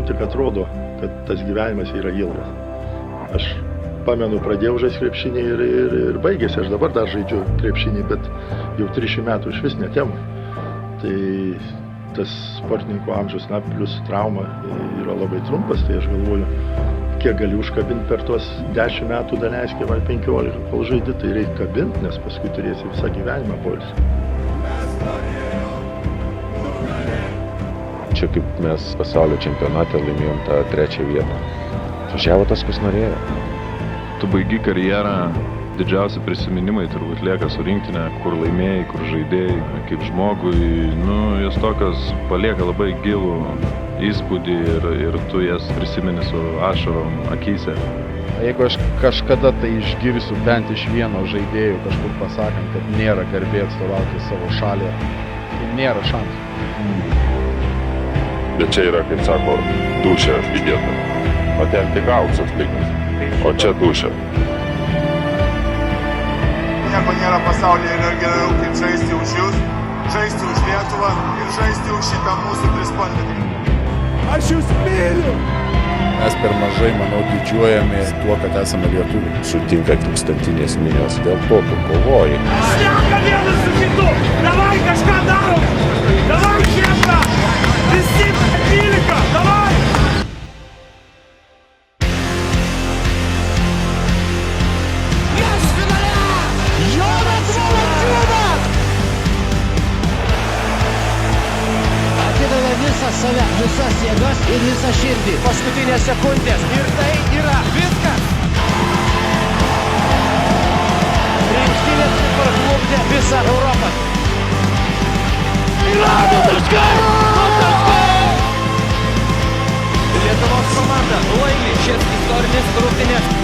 tik atrodo, kad tas gyvenimas yra ilgas. Aš pamenu, pradėjau žaisti krepšinį ir baigėsi. Aš dabar dar žaidžiu krepšinį, bet jau 300 metų iš vis netemu. Tai tas sportininkų amžius, plus trauma yra labai trumpas, tai aš galvoju, kiek gali užkabinti per tuos 10 metų, daleiskim, ar 15, kol žaidi, tai reikia kabinti, nes paskui turėsi visą gyvenimą poilsį. Čia kaip mes pasaulio čempionate laimėjom tą 3 vietą. Važiavo tas, kas norėjo. Tu baigi karjerą, didžiausi prisiminimai turbūt lieka su rinktinė, kur laimėjai, kur žaidėjai, kaip žmogui. Jos tokios palieka labai gilų įspūdį ir tu jas prisimeni su ašarom akyse. Jeigu aš kažkada tai išgirsiu bent iš vieno žaidėjų kažkur pasakant, kad nėra garbė atstovauti savo šalį, tai nėra šansų. Bet čia yra, kaip sako, dušė įdėta. O ten tik auksas lignas. O čia dušė. Nieko nėra pasaulyje ir geriau, kaip žaisti už jūs, žaisti už Lietuvą ir žaisti už šitą mūsų trispalvį. Aš jūs myliu! Mes per mažai, manau, didžiuojamės tuo, kad esame lietuviai. Sutinka tūkstantinės minios, dėl to tu kovoji. Šneka vienas su kitu! Davai kažką darom! Davai šėpą! Visi 12! Davai! Save, visas jėgas ir visą širdį. Paskutinės sekundės ir tai yra viskas. Rinktinės parklupdė visą Europą. Yra taškai! Lietuvos komanda laimi šias istorinės rungtynes.